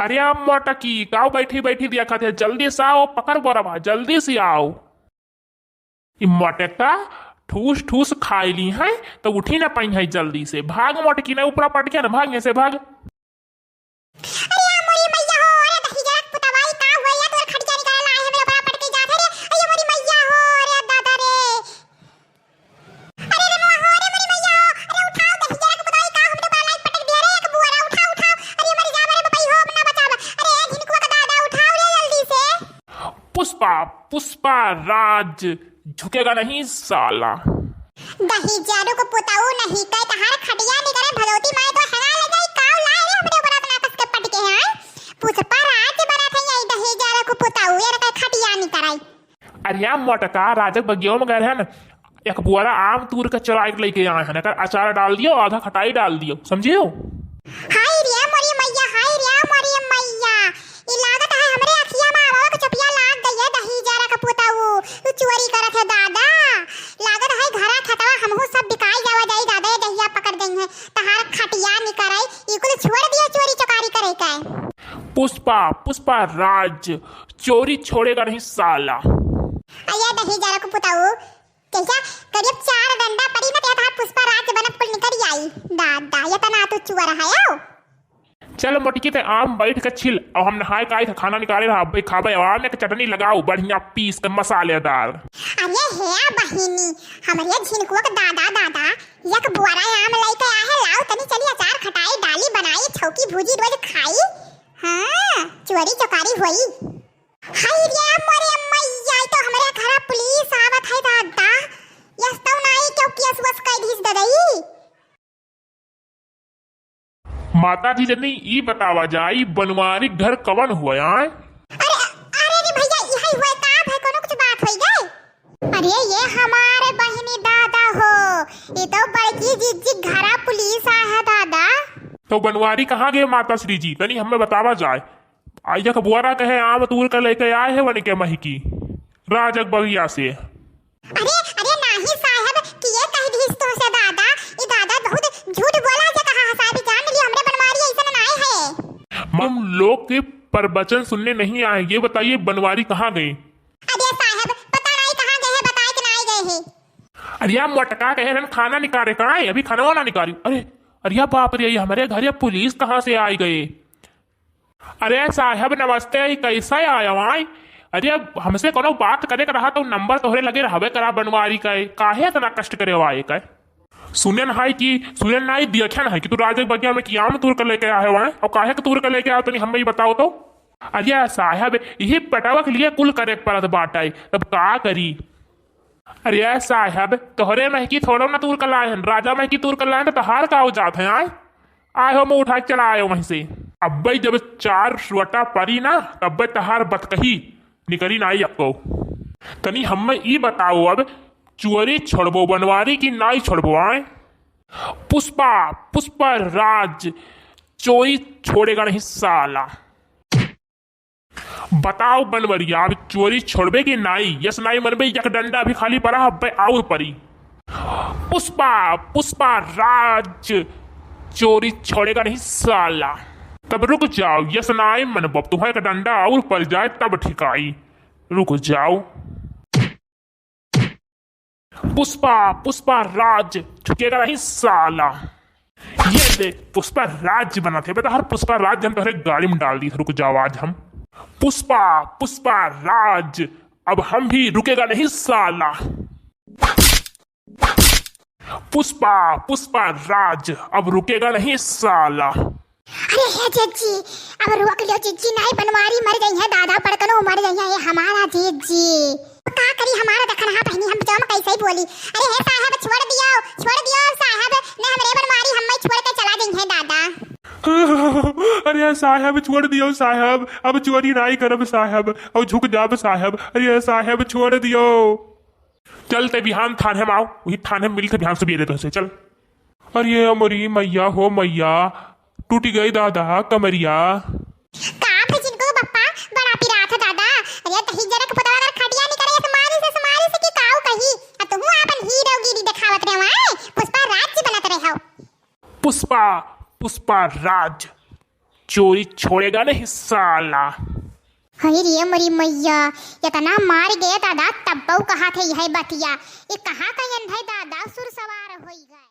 अरे आप मोटकी गाँव बैठी बैठी दिया खाते जल्दी से आओ पकड़ बोरा जल्दी से आओ। मोटका ठूस ठूस खाई ली है तो उठी ना पाई है जल्दी से भाग मोटकी ना ऊपर पट गया ना भाग से भाग। पुष्पा पुष्पा राज झुकेगा नहीं साला। दही जादू को पुताऊ नहीं कह तहार खटिया नहीं करे भगवती माई तो हरा ले गई काव लाए रे हमरे बरात नाटक के पटके हैं पुष्पा राज बना थे यही दही जादू को पुताऊ ये कह खटिया नहीं कराई। अरे यार मोटका राजक बगियों में गए हैं ना एक बुआरा आम तूर का चुरा के लेके आए हैं अगर अचार डाल दियो आधा खटाई डाल दियो समझियो। हाय रे मोरी मैया हाय रे मोरी मैया ई लागत है हमरे अखिया में आवा के चपिया लाग गई है दही जारा का पुताऊ तू चोरी करत है दादा लागत है घरा खतवा हमहु सब बिकाई जावा जाई दादा ये दहिया पकड़ गई है तहार खटिया नहीं कराई ई कुल छोड़ दिया चोरी चकारी करे का। पुष्पा पुष्पा राज चोरी छोड़ेगा नहीं साला। अये दही जारा को पुताऊ कैसा करीब 4 डंडा पड़ी ना तेरा पुष्पा राज बनत पुल निकल आई दादा ये तना तो चुआ रहा है। चल मोटकी ते आम बैठ के छिल और हम नहाए का था खाना निकाले रहा भाई खाबे आम ने चटनी लगाओ बढ़िया पीस के मसालेदार। अरे है बहिनी हमरे झिनकुआ का दादा दादा एक बुआरा आम लेके आए है लाओ तनी चली अचार खटाई डाली बनाई छौकी भुजी रोज खाई हां चोरी चकारी होई। हाय रे मोरे मैया तो हमरे घर पुलिस आवत है दादा यस तो नहीं क्यों केस वस कई दिस ददई। माता जी जनी ई बतावा जाई बनवारी घर कवन हुआ है। अरे अरे रे भैया यही हुआ का भाई कोनो कुछ बात होई गई। अरे ये हमारे बहिनी दादा हो ये तो बड़की जिज्जी घरा पुलिस आ है दादा। तो बनवारी कहाँ गए माता श्री जी तनी हमें बतावा जाए आई जक बुआरा कहे आम तूर का लेके आए है वन के महकी राजक बगिया से। अरे अरे नाही साहब कि ये कह दिस तो से दादा ये दादा बहुत झूठ बोला जे कहा साहब जान ली हमरे बनवारी ऐसा ना आए है। हम लोग के प्रवचन सुनने नहीं आए ये बताइए बनवारी कहाँ गए। अरे साहब पता नहीं कहां गए हैं बताए कि नहीं गए हैं। अरे यार मोटका कहे रन खाना निकाले कहाँ है अभी खाना ना निकाली अरे अरे बाप रे हमारे घर ये पुलिस कहाँ से आई गए। अरे साहब नमस्ते कैसा आया वहाँ अरे हमसे कोनो बात करे कर रहा तो नंबर तोहरे लगे रहबे करा बनवारी का काहे इतना कष्ट करे वाए का सुनन है कि सुनन नहीं देखन है कि तू राजक बगिया में कियाम तूर कर लेके आए वहाँ और काहे के तूर कर लेके आए तो हमें बताओ तो। अरे साहब यही पटावा के लिए कुल करे परत बाटाई तब का करी। अरे साहब तोहरे में की थोड़ा ना तूर कर लाए हैं राजा में की तूर कर लाए तो हार का हो जाते हैं आए हो मैं उठा के चला आयो वहीं से अब भाई जब 4 रोटा परी ना तब तहार बतकही निकली नाई आपको तनी हमें ई बताओ अब चोरी छोड़बो बनवारी की नाई छोड़बो आए। पुष्पा पुष्पा राज चोरी छोड़ेगा नहीं साला। बताओ बनवरिया अब चोरी छोड़बे की नाई यस नाई मनबे एक डंडा भी खाली पड़ा अब और परी। पुष्पा पुष्पा राज चोरी छोड़ेगा नहीं साला। तब रुक जाओ यस नाई मनबो तुम्हारे का डंडा और पड़ जाए तब ठिकाई रुक जाओ। पुष्पा पुष्पा राज झुकेगा नहीं साला। ये देख पुष्पा राज बना थे बेटा हर पुष्पा राज हम तो गाड़ी में डाल दी रुक जाओ आज हम पुष्पा पुष्पा राज अब हम भी रुकेगा नहीं साला। पुष्पा पुष्पा राज अब रुकेगा नहीं साला। अरे हे जीजी अब रोक लियो जीजी नहीं बनवारी मर गई है दादा पड़कनो मर गई है ये हमारा जीजी का करी हमारा दखन हां पहनी हम जम कैसे ही बोली। अरे हे साहब छोड़ दियो साहब ने हमरे बनवारी हम छोड़ के चला गई है दादा। अरे साहब छोड़ दियो साहब अब चोरी नहीं करब साहब और झुक जाब साहब अरे साहब छोड़ दियो। चलते बिहान थाने में आओ वही थाने में मिलते बिहान से भी देते हैं चल। अरे अमरी मैया हो मैया टूट गई दादा कमरिया। का जिनको बप्पा बड़ा पिरा था दादा। अरे दही जरा के पता अगर खटिया नहीं करे समारे से कि काऊ कही तुम आपन हीरोगिरी दिखावत रहे पुष्पा राज बनत रहे हो। पुष्पा पुष्पा राज चोरी छोड़ेगा नहीं साला। हई रे मरी मैया, इतना मार गए दादा तब कहा थे यह बतिया, ये कहाँ का अंधा दादा सुर सवार हो गए।